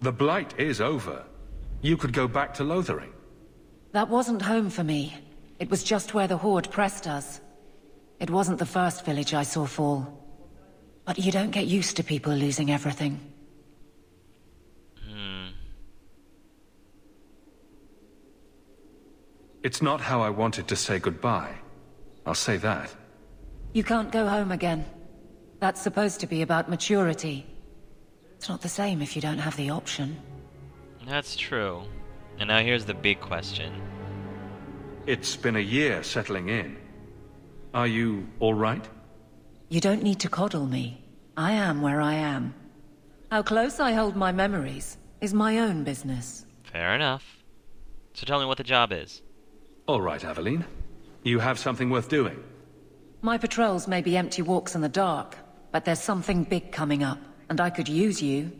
The Blight is over. You could go back to Lothering. That wasn't home for me. It was just where the Horde pressed us. It wasn't the first village I saw fall. But you don't get used to people losing everything. It's not how I wanted to say goodbye. I'll say that. You can't go home again. That's supposed to be about maturity. It's not the same if you don't have the option. That's true. And now here's the big question. It's been a year settling in. Are you all right? You don't need to coddle me. I am where I am. How close I hold my memories is my own business. Fair enough. So tell me what the job is. All right, Aveline. You have something worth doing. My patrols may be empty walks in the dark, but there's something big coming up, and I could use you.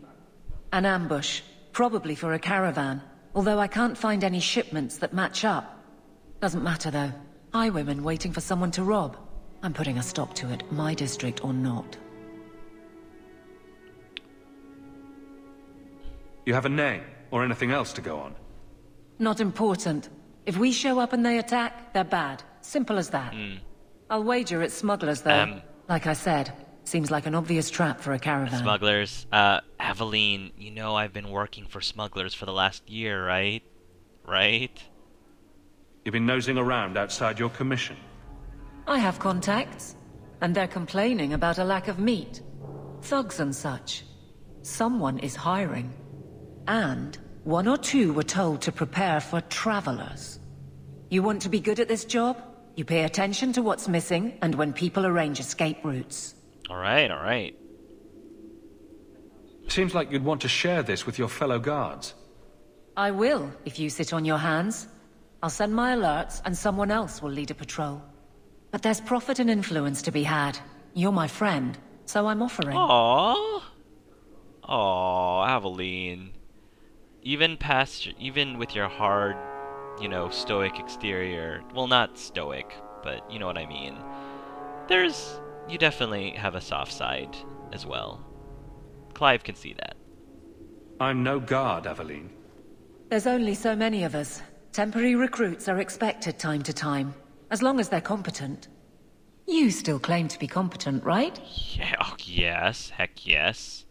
An ambush, probably for a caravan, although I can't find any shipments that match up. Doesn't matter though. Highwaymen waiting for someone to rob. I'm putting a stop to it, my district or not. You have a name, or anything else to go on? Not important. If we show up and they attack, they're bad. Simple as that. I'll wager it's smugglers, though. Like I said, seems like an obvious trap for a caravan. Smugglers. Aveline, you know I've been working for smugglers for the last year, right? Right? You've been nosing around outside your commission. I have contacts, and they're complaining about a lack of meat. Thugs and such. Someone is hiring. And one or two were told to prepare for travelers. You want to be good at this job? You pay attention to what's missing, and when people arrange escape routes. Alright, alright. Seems like you'd want to share this with your fellow guards. I will, if you sit on your hands. I'll send my alerts, and someone else will lead a patrol. But there's profit and influence to be had. You're my friend, so I'm offering. Aww. Aww, Aveline. Even with your hard, you know, stoic exterior, well, not stoic, but you know what I mean. You definitely have a soft side as well. Clive can see that. I'm no guard, Aveline. There's only so many of us. Temporary recruits are expected time to time, as long as they're competent. You still claim to be competent, right? Yeah, oh, yes, heck yes.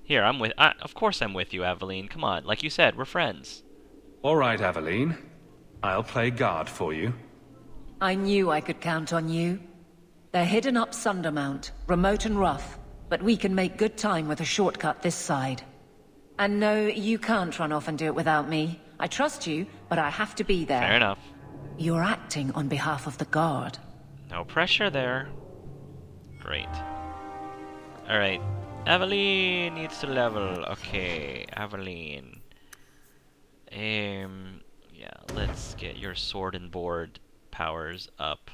Here, of course I'm with you, Aveline. Come on, like you said, we're friends. All right, Aveline. I'll play guard for you. I knew I could count on you. They're hidden up Sundermount, remote and rough, but we can make good time with a shortcut this side. And no, you can't run off and do it without me. I trust you, but I have to be there. Fair enough. You're acting on behalf of the guard. No pressure there. Great. Alright. Aveline needs to level. Okay, Aveline. Yeah, let's get your sword and board powers up.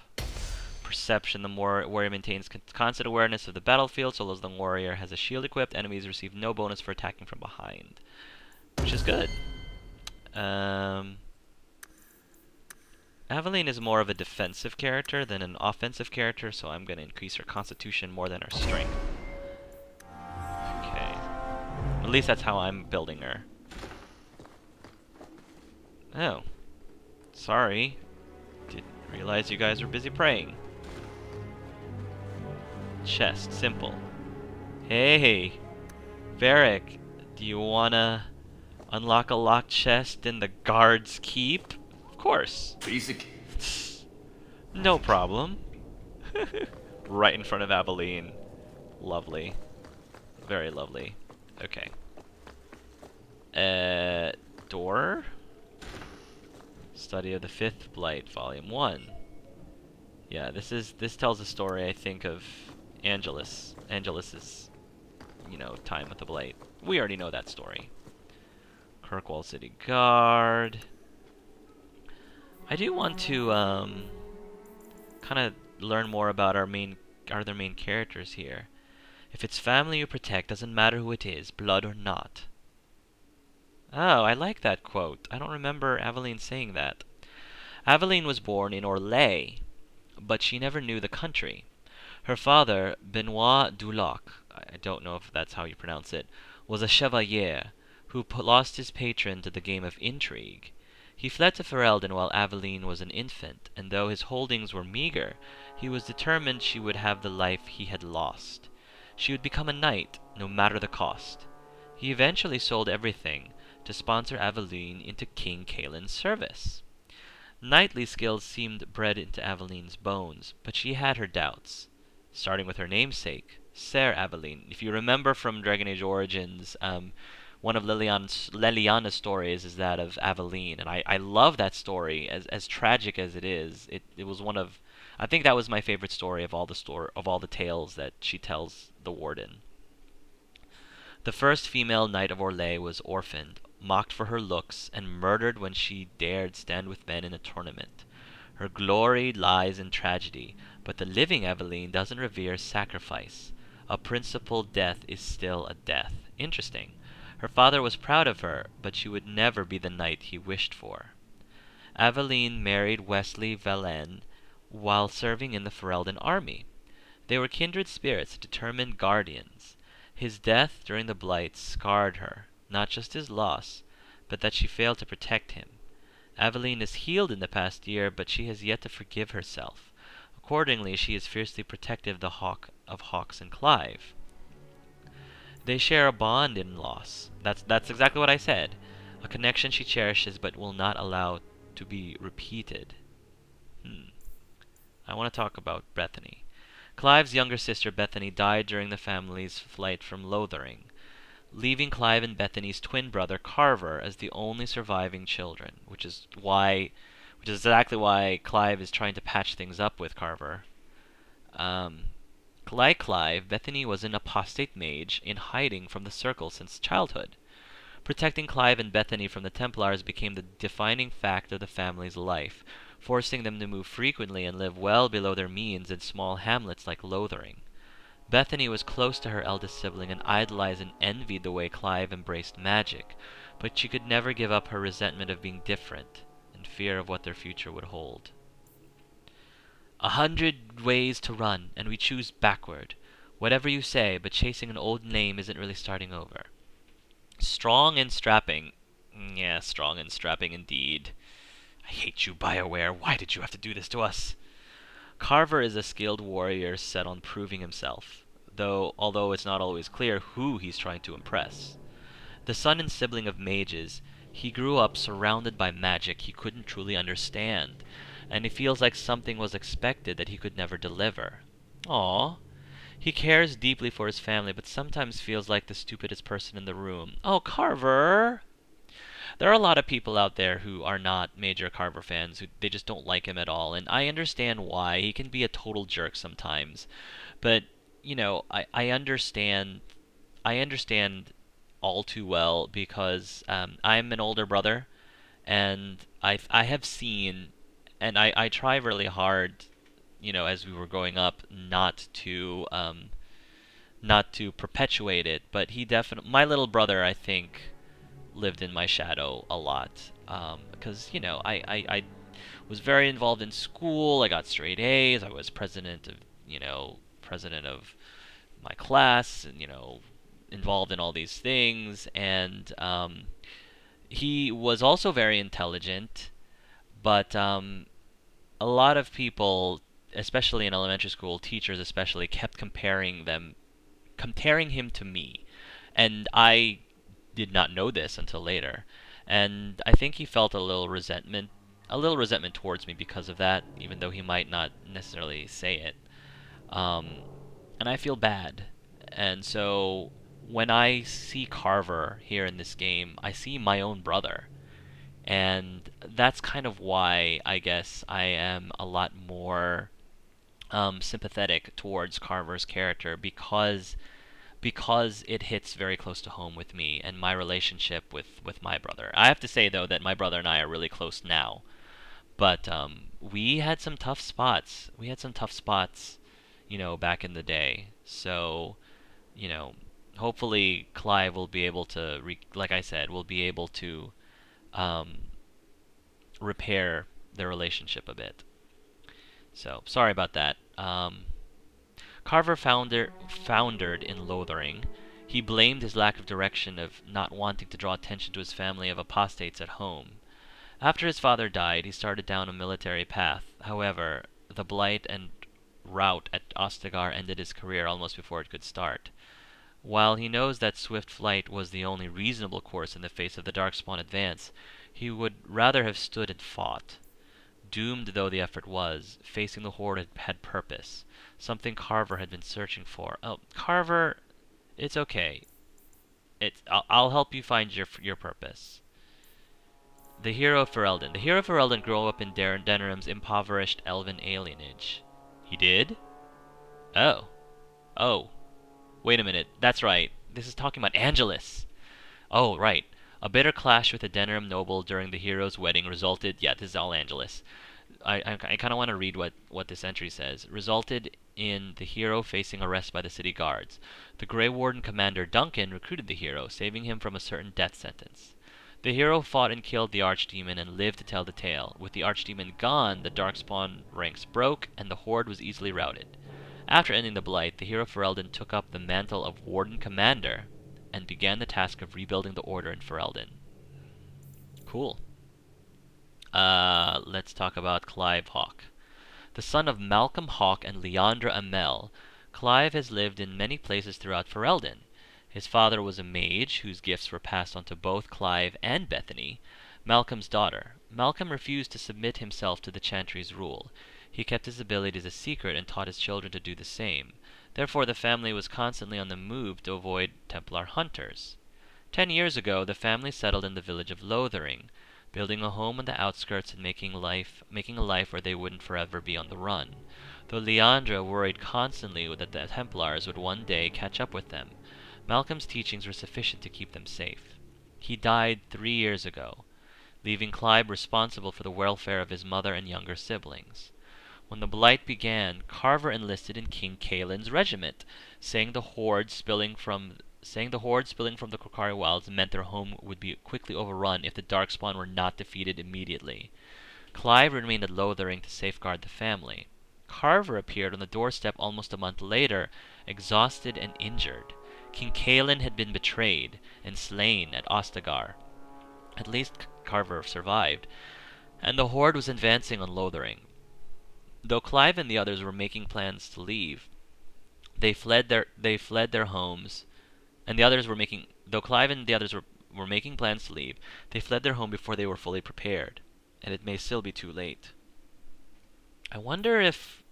Perception. The warrior maintains constant awareness of the battlefield, so as the warrior has a shield equipped, enemies receive no bonus for attacking from behind. Which is good. Aveline is more of a defensive character than an offensive character, so I'm going to increase her constitution more than her strength. Okay. At least that's how I'm building her. Oh. Sorry. Didn't realize you guys were busy praying. Chest. Simple. Hey! Varric, do you wanna unlock a locked chest in the guard's keep? Of course. Basic. No problem. Right in front of Aveline. Lovely. Very lovely. Okay. Door? Study of the Fifth Blight, Volume 1. Yeah, this tells a story, I think, of Angelus's, you know, time with the Blight. We already know that story. Kirkwall City Guard. I do want to kind of learn more about our other main characters here. If it's family you protect, doesn't matter who it is, blood or not. Oh, I like that quote. I don't remember Aveline saying that. Aveline was born in Orlais, but she never knew the country. Her father, Benoit Duloc, I don't know if that's how you pronounce it, was a chevalier, who lost his patron to the game of intrigue. He fled to Ferelden while Aveline was an infant, and though his holdings were meager, he was determined she would have the life he had lost. She would become a knight, no matter the cost. He eventually sold everything to sponsor Aveline into King Caelin's service. Knightly skills seemed bred into Aveline's bones, but she had her doubts, starting with her namesake, Ser Aveline. If you remember from Dragon Age Origins, one of Leliana's stories is that of Aveline, and I love that story. As tragic as it is, it was one of, I think that was my favorite story of all the tales that she tells the Warden. The first female knight of Orlais was orphaned, mocked for her looks, and murdered when she dared stand with men in a tournament. Her glory lies in tragedy, but the living Aveline doesn't revere sacrifice. A principled death is still a death. Interesting. Her father was proud of her, but she would never be the knight he wished for. Aveline married Wesley Valen while serving in the Ferelden army. They were kindred spirits, determined guardians. His death during the Blight scarred her, not just his loss, but that she failed to protect him. Aveline is healed in the past year, but she has yet to forgive herself. Accordingly, she is fiercely protective of Hawke and Clive. They share a bond in loss. That's exactly what I said. A connection she cherishes but will not allow to be repeated. I want to talk about Bethany. Clive's younger sister Bethany died during the family's flight from Lothering, leaving Clive and Bethany's twin brother Carver as the only surviving children, which is exactly why Clive is trying to patch things up with Carver. Like Clive, Bethany was an apostate mage in hiding from the Circle since childhood. Protecting Clive and Bethany from the Templars became the defining fact of the family's life, forcing them to move frequently and live well below their means in small hamlets like Lothering. Bethany was close to her eldest sibling and idolized and envied the way Clive embraced magic, but she could never give up her resentment of being different and fear of what their future would hold. 100 ways to run, and we choose backward. Whatever you say, but chasing an old name isn't really starting over. Strong and strapping. Yeah, strong and strapping indeed. I hate you, BioWare. Why did you have to do this to us? Carver is a skilled warrior set on proving himself, although it's not always clear who he's trying to impress. The son and sibling of mages, he grew up surrounded by magic he couldn't truly understand, and he feels like something was expected that he could never deliver. Aww. He cares deeply for his family, but sometimes feels like the stupidest person in the room. Oh, Carver! There are a lot of people out there who are not major Carver fans, who they just don't like him at all, and I understand why. He can be a total jerk sometimes. But, I understand all too well because I'm an older brother, and I have seen, and I try really hard, as we were growing up, not to perpetuate it. But my little brother, I think, lived in my shadow a lot because I was very involved in school. I got straight A's. I was president of my class, and involved in all these things. And he was also very intelligent, but a lot of people, especially in elementary school, teachers especially, kept comparing him to me, and I did not know this until later. And I think he felt a little resentment towards me because of that, even though he might not necessarily say it. And I feel bad. And so when I see Carver here in this game, I see my own brother. And that's kind of why I guess I am a lot more sympathetic towards Carver's character, because it hits very close to home with me and my relationship with my brother. I have to say, though, that my brother and I are really close now. But we had some tough spots. Back in the day. So, hopefully Clive will be able to, like I said, will be able to repair their relationship a bit. So, sorry about that. Carver foundered in Lothering. He blamed his lack of direction of not wanting to draw attention to his family of apostates at home. After his father died, he started down a military path. However, the blight and rout at Ostagar ended his career almost before it could start. While he knows that swift flight was the only reasonable course in the face of the Darkspawn advance, he would rather have stood and fought. Doomed though the effort was, facing the Horde had purpose, something Carver had been searching for. Oh, Carver, it's okay. I'll help you find your purpose. The hero of Ferelden. The hero of Ferelden grew up in Denerim's impoverished elven alienage. He did? Oh. Oh. Wait a minute. That's right. This is talking about Angelus. Oh, right. A bitter clash with a Denerim noble during the hero's wedding resulted... Yeah, this is all Angelus. I kind of want to read what this entry says. Resulted in the hero facing arrest by the city guards. The Grey Warden commander Duncan recruited the hero, saving him from a certain death sentence. The hero fought and killed the Archdemon and lived to tell the tale. With the Archdemon gone, the Darkspawn ranks broke, and the Horde was easily routed. After ending the Blight, the hero Ferelden took up the mantle of Warden Commander and began the task of rebuilding the Order in Ferelden. Cool. Let's talk about Clive Hawke. The son of Malcolm Hawke and Leandra Amell, Clive has lived in many places throughout Ferelden. His father was a mage, whose gifts were passed on to both Clive and Bethany, Malcolm's daughter. Malcolm refused to submit himself to the Chantry's rule. He kept his abilities a secret and taught his children to do the same. Therefore, the family was constantly on the move to avoid Templar hunters. 10 years ago, the family settled in the village of Lothering, building a home on the outskirts and making a life where they wouldn't forever be on the run. Though Leandra worried constantly that the Templars would one day catch up with them, Malcolm's teachings were sufficient to keep them safe. He died 3 years ago, leaving Clive responsible for the welfare of his mother and younger siblings. When the Blight began, Carver enlisted in King Kaelin's regiment, saying the horde spilling from the Korcari Wilds meant their home would be quickly overrun if the Darkspawn were not defeated immediately. Clive remained at Lothering to safeguard the family. Carver appeared on the doorstep almost a month later, exhausted and injured. King Kaelin had been betrayed and slain at Ostagar. At least Carver survived, and the horde was advancing on Lothering. Though Clive and the others were making plans to leave, they fled their homes, and the others were making though Clive and the others were making plans to leave, they fled their home before they were fully prepared, and it may still be too late. I wonder if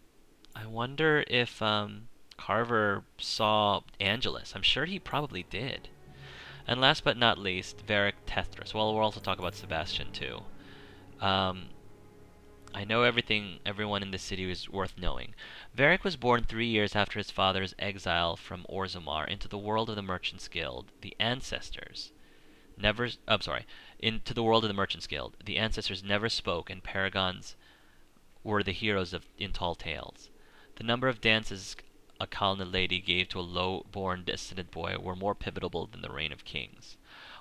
Carver saw Angelus. I'm sure he probably did. And last but not least, Varric Tethras. Well, we'll also talk about Sebastian too. I know everyone in this city is worth knowing. Varric was born 3 years after his father's exile from Orzammar into the world of the Merchants Guild. Into the world of the Merchants Guild. The ancestors never spoke, and paragons were the heroes in tall tales. The number of dances a Kalna lady gave to a low-born descendant boy were more pivotal than the reign of kings.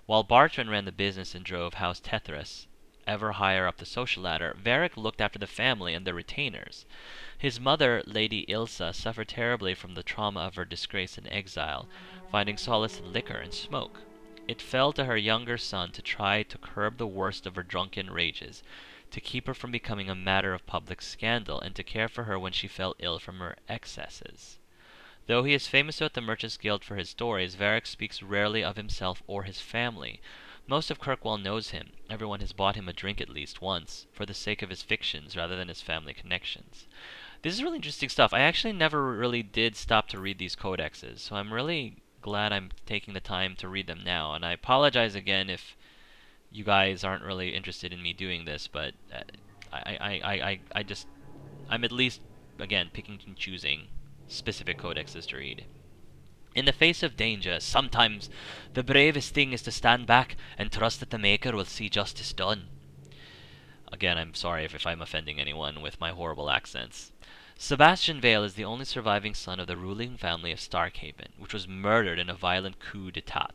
While Bartrand ran the business and drove House Tethras ever higher up the social ladder, Varric looked after the family and their retainers. His mother, Lady Ilsa, suffered terribly from the trauma of her disgrace and exile, finding solace in liquor and smoke. It fell to her younger son to try to curb the worst of her drunken rages, to keep her from becoming a matter of public scandal, and to care for her when she fell ill from her excesses. Though he is famous at the Merchants Guild for his stories, Varric speaks rarely of himself or his family. Most of Kirkwall knows him. Everyone has bought him a drink at least once, for the sake of his fictions rather than his family connections. This is really interesting stuff. I actually never really did stop to read these codexes, so I'm really glad I'm taking the time to read them now. And I apologize again if you guys aren't really interested in me doing this, but I'm at least, again, picking and choosing specific codexes to read. In the face of danger, sometimes the bravest thing is to stand back and trust that the Maker will see justice done. Again, I'm sorry if I'm offending anyone with my horrible accents. Sebastian Vale is the only surviving son of the ruling family of Starkhaven, which was murdered in a violent coup d'etat.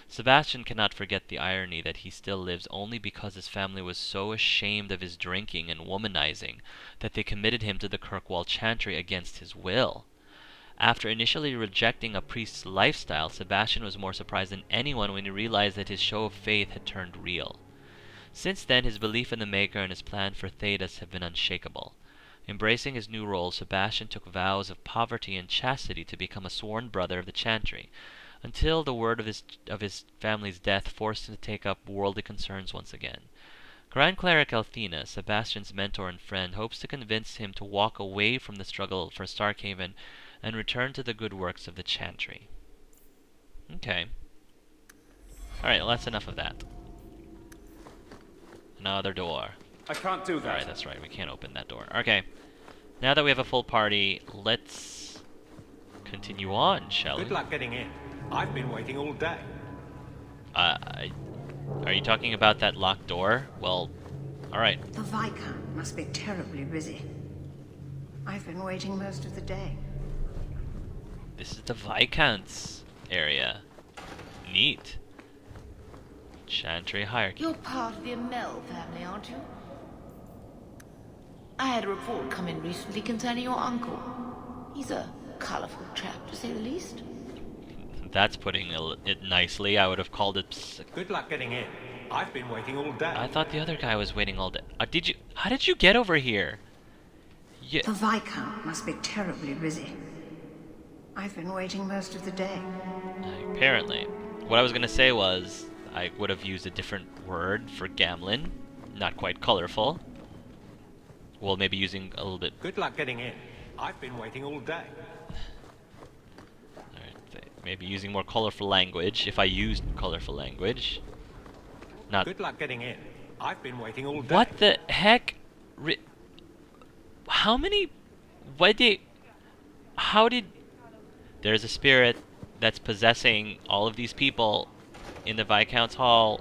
Sebastian cannot forget the irony that he still lives only because his family was so ashamed of his drinking and womanizing that they committed him to the Kirkwall Chantry against his will. After initially rejecting a priest's lifestyle, Sebastian was more surprised than anyone when he realized that his show of faith had turned real. Since then, his belief in the Maker and his plan for Thedas have been unshakable. Embracing his new role, Sebastian took vows of poverty and chastity to become a sworn brother of the Chantry, until the word of his family's death forced him to take up worldly concerns once again. Grand Cleric Althena, Sebastian's mentor and friend, hopes to convince him to walk away from the struggle for Starkhaven and return to the good works of the Chantry. Okay. Alright, well, that's enough of that. Another door. I can't do that. Alright, that's right, we can't open that door. Okay. Now that we have a full party, let's continue on, shall we? Good luck getting in. I've been waiting all day. Are you talking about that locked door? Well, alright. The Viscount must be terribly busy. I've been waiting most of the day. This is the Viscount's area. Neat. Chantry hierarchy. You're part of the Amel family, aren't you? I had a report come in recently concerning your uncle. He's a colorful chap, to say the least. That's putting it nicely. I would have called it... Good luck getting in. I've been waiting all day. I thought the other guy was waiting all day. Did you... How did you get over here? The Viscount must be terribly busy. I've been waiting most of the day. Apparently. What I was going to say was, I would have used a different word for Gamlin. Not quite colorful. Well, maybe using a little bit... Good luck getting in. I've been waiting all day. Alright, maybe using more colorful language, if I used colorful language. Not... Good luck getting in. I've been waiting all day. What the heck? How many... How did... There's a spirit that's possessing all of these people in the Viscount's Hall.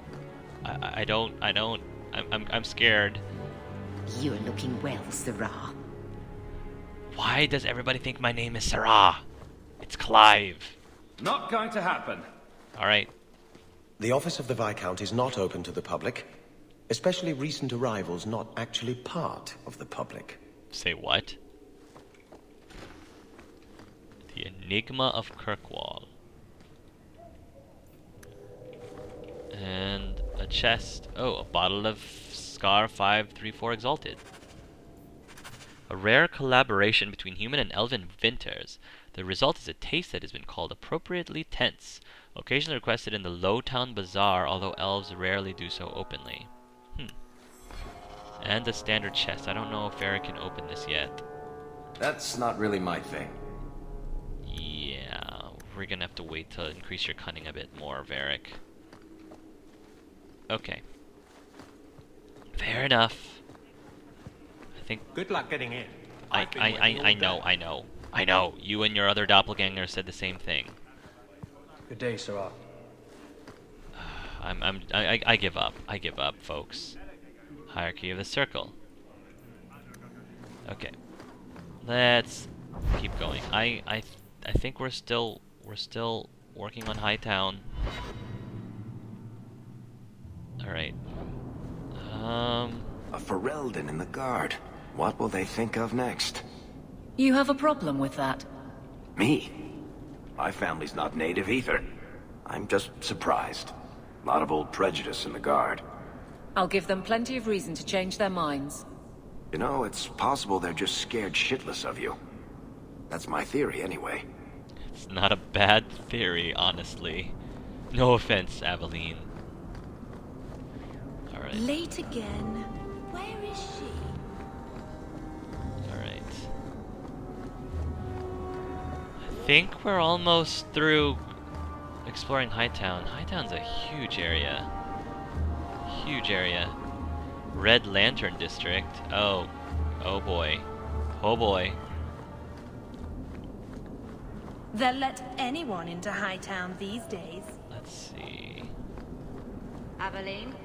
I'm scared. You're looking well, Sarah. Why does everybody think my name is Sarah? It's Clive. Not going to happen. Alright. The office of the Viscount is not open to the public, especially recent arrivals not actually part of the public. Say what? The Enigma of Kirkwall. And a chest. Oh, a bottle of Scar 534 Exalted. A rare collaboration between human and elven vintners. The result is a taste that has been called appropriately tense. Occasionally requested in the Lowtown Bazaar, although elves rarely do so openly. And a standard chest. I don't know if Eric can open this yet. That's not really my thing. Yeah, we're gonna have to wait to increase your cunning a bit more, Varric. Okay. Fair enough. I think... Good luck getting in. I know. You and your other doppelganger said the same thing. Good day, Sarah. I give up. I give up, folks. Hierarchy of the Circle. Okay. Let's keep going. I think we're still working on Hightown. Alright. A Ferelden in the guard. What will they think of next? You have a problem with that? Me? My family's not native either. I'm just surprised. A lot of old prejudice in the guard. I'll give them plenty of reason to change their minds. You know, it's possible they're just scared shitless of you. That's my theory, anyway. It's not a bad theory, honestly. No offense, Aveline. Alright. Late again. Where is she? Alright. I think we're almost through exploring Hightown. Hightown's a huge area. Huge area. Red Lantern District. Oh. Oh boy. Oh boy. They'll let anyone into Hightown these days. Let's see. Aveline?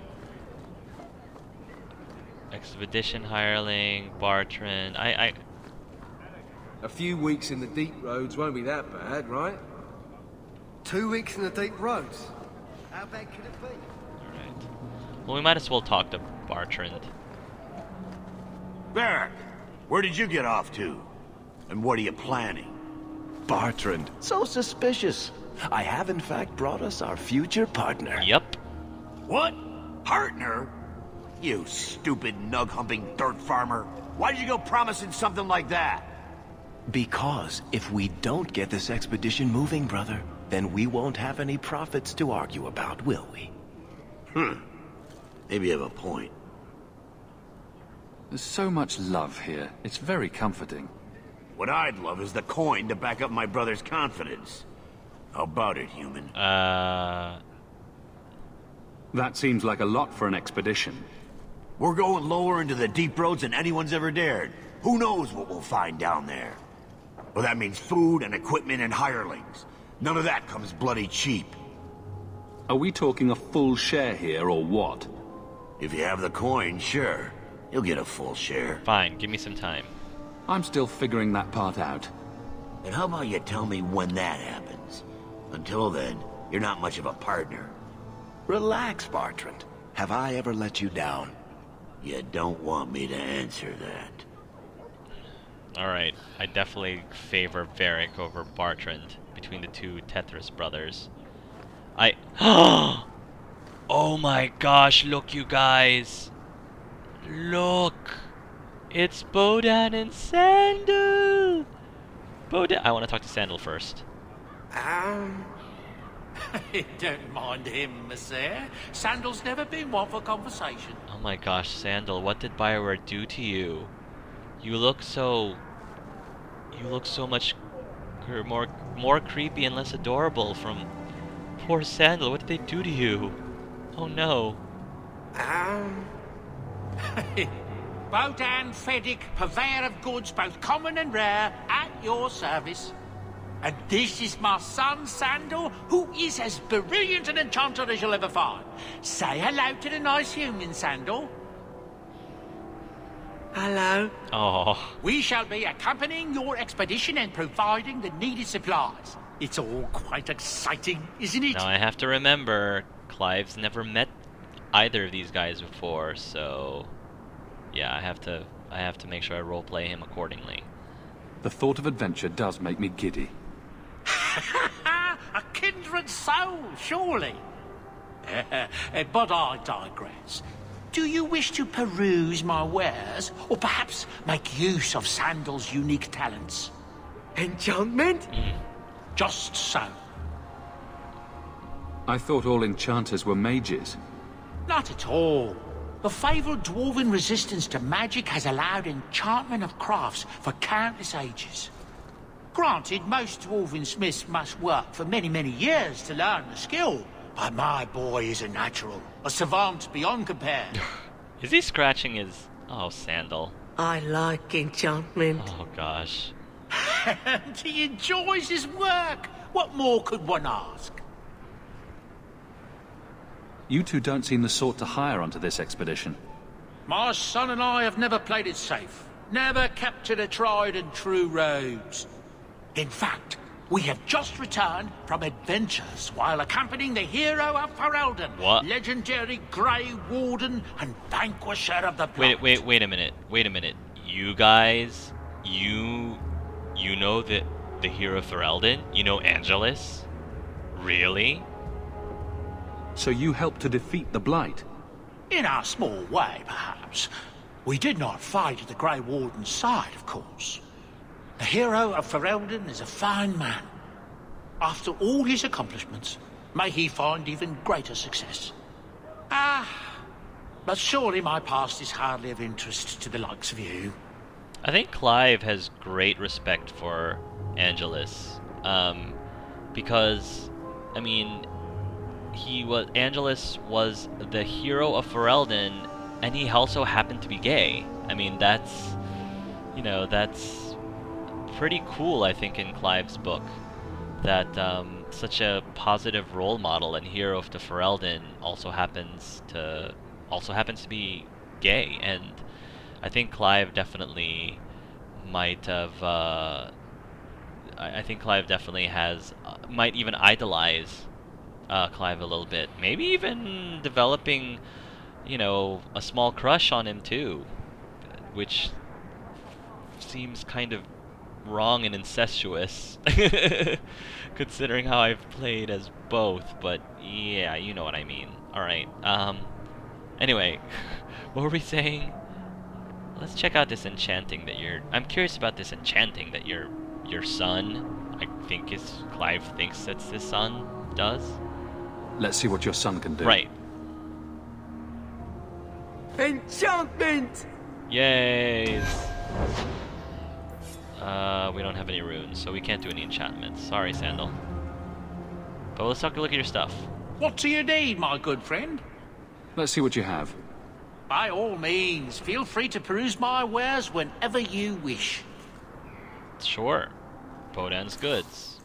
Expedition hireling, Bartrand. A few weeks in the deep roads won't be that bad, right? 2 weeks in the deep roads? How bad could it be? Alright. Well, we might as well talk to Bartrand. Varric, where did you get off to? And what are you planning? Bartrand, so suspicious. I have in fact brought us our future partner. Yep. What? Partner? You stupid nug-humping dirt farmer. Why did you go promising something like that? Because if we don't get this expedition moving, brother, then we won't have any profits to argue about, will we? Maybe you have a point. There's so much love here. It's very comforting. What I'd love is the coin to back up my brother's confidence. How about it, human? That seems like a lot for an expedition. We're going lower into the deep roads than anyone's ever dared. Who knows what we'll find down there? Well, that means food and equipment and hirelings. None of that comes bloody cheap. Are we talking a full share here, or what? If you have the coin, sure. You'll get a full share. Fine, give me some time. I'm still figuring that part out. And how about you tell me when that happens? Until then, you're not much of a partner. Relax, Bartrand. Have I ever let you down? You don't want me to answer that. Alright, I definitely favor Varric over Bartrand between the two Tethras brothers. Oh my gosh, look you guys! Look! It's Bodan and Sandal! Bodan— I want to talk to Sandal first. Don't mind him, monsieur. Sandal's never been one for conversation. Oh my gosh, Sandal, what did Bioware do to you? You look so much more creepy and less adorable from poor Sandal. What did they do to you? Oh no. Bodan Feddick, purveyor of goods both common and rare, at your service. And this is my son, Sandal, who is as brilliant an enchanter as you'll ever find. Say hello to the nice human, Sandal. Hello. Oh. We shall be accompanying your expedition and providing the needed supplies. It's all quite exciting, isn't it? Now I have to remember, Clive's never met either of these guys before, so yeah, I have to make sure I roleplay him accordingly. The thought of adventure does make me giddy. A kindred soul, surely. But I digress. Do you wish to peruse my wares, or perhaps make use of Sandal's unique talents? Enchantment? Just so. I thought all enchanters were mages. Not at all. The fabled dwarven resistance to magic has allowed enchantment of crafts for countless ages. Granted, most dwarven smiths must work for many, many years to learn the skill, but my boy is a natural, a savant beyond compare. Is he scratching his... Oh, Sandal. I like enchantment. Oh, gosh. And he enjoys his work. What more could one ask? You two don't seem the sort to hire onto this expedition. My son and I have never played it safe. Never captured a tried and true roads. In fact, we have just returned from adventures while accompanying the hero of Ferelden, What? legendary Grey Warden and vanquisher of the Blood. Wait a minute. You guys, you know the hero of Ferelden? You know Angelus? Really? So you helped to defeat the Blight? In our small way, perhaps. We did not fight at the Grey Warden's side, of course. The hero of Ferelden is a fine man. After all his accomplishments, may he find even greater success. But surely my past is hardly of interest to the likes of you. I think Clive has great respect for Angelus. Because, I mean, Angelus was the hero of Ferelden, and he also happened to be gay. I mean, that's pretty cool, I think, in Clive's book, that such a positive role model and hero of the Ferelden also happens to be gay, and I think Clive definitely might have. I think Clive definitely might even idolize Clive a little bit. Maybe even developing, a small crush on him too, which seems kind of wrong and incestuous. Considering how I've played as both, but yeah, you know what I mean. Alright, anyway, what were we saying? Let's check out this enchanting that I'm curious about this enchanting that your son, I think Clive thinks that's his son, does? Let's see what your son can do. Right. Enchantment! Yay! We don't have any runes, so we can't do any enchantments. Sorry, Sandal. But let's take a look at your stuff. What do you need, my good friend? Let's see what you have. By all means, feel free to peruse my wares whenever you wish. Sure. Podan's goods.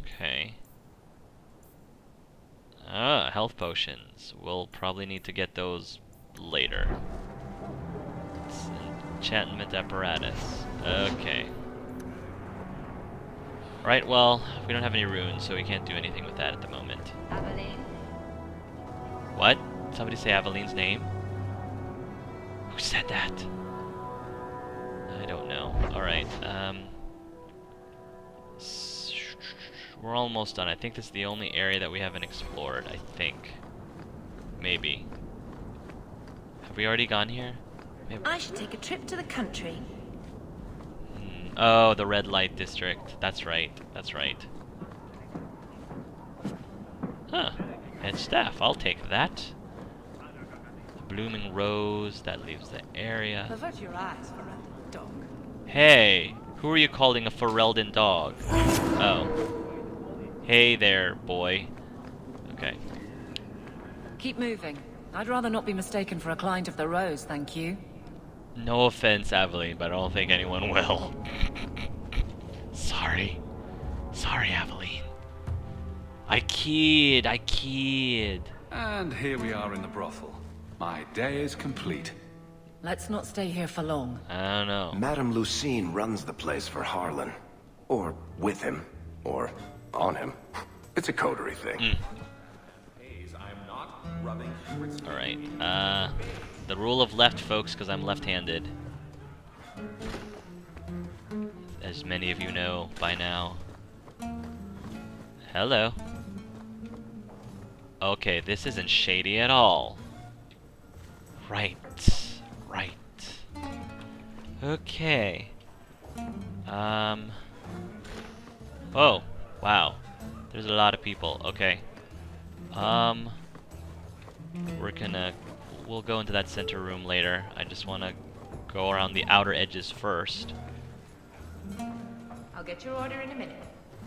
Okay. Ah, health potions. We'll probably need to get those later. It's enchantment apparatus. Okay. Right, well, we don't have any runes, so we can't do anything with that at the moment. Aveline? What? Somebody say Aveline's name? Who said that? I don't know. Alright, we're almost done. I think this is the only area that we haven't explored, I think. Maybe. Have we already gone here? Maybe. I should take a trip to the country. Oh, the red light district. That's right. That's right. Huh. Head staff. I'll take that. The blooming rose. That leaves the area. Avert your eyes, Ferelden dog. Hey! Who are you calling a Ferelden dog? Oh. Hey there, boy. Okay. Keep moving. I'd rather not be mistaken for a client of the Rose, thank you. No offense, Aveline, but I don't think anyone will. Sorry. Sorry, Aveline. I kid. And here we are in the brothel. My day is complete. Let's not stay here for long. I don't know. Madame Lucine runs the place for Harlan. Or with him. Or on him. It's a coterie thing. Alright, the rule of left, folks, because I'm left-handed. As many of you know by now. Hello. Okay, this isn't shady at all. Right. Right. Okay. Oh, wow. There's a lot of people. Okay. We'll go into that center room later. I just want to go around the outer edges first. I'll get your order in a minute.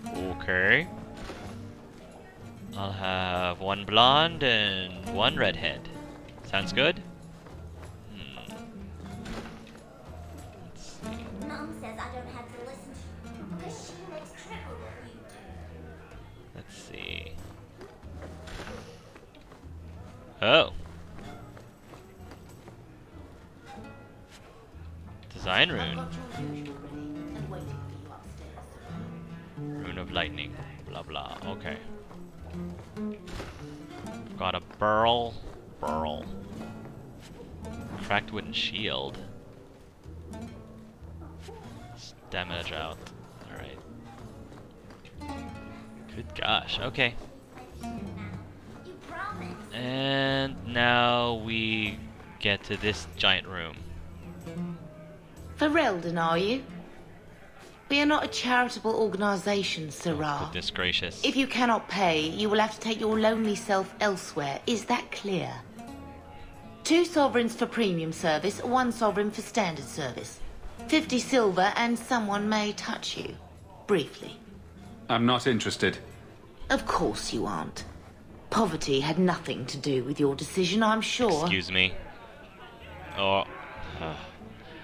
Okay. I'll have one blonde and one redhead. Sounds good? Let's see. Mom says I don't have to listen to you because she makes triple what you do. Let's see. Oh. Design rune. Rune of lightning. Blah blah. Okay. Got a burl. Cracked wooden shield. Stamina drought. Alright. Good gosh. Okay. And now we get to this giant room. Ferelden, are you? We are not a charitable organisation, Sirrah. Goodness gracious. If you cannot pay, you will have to take your lonely self elsewhere. Is that clear? 2 sovereigns for premium service, 1 sovereign for standard service. 50 silver and someone may touch you. Briefly. I'm not interested. Of course you aren't. Poverty had nothing to do with your decision, I'm sure. Excuse me. Oh.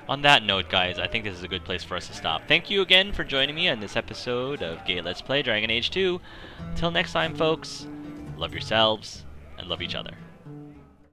On that note, guys, I think this is a good place for us to stop. Thank you again for joining me on this episode of Gay Let's Play Dragon Age 2. Until next time, folks, love yourselves and love each other.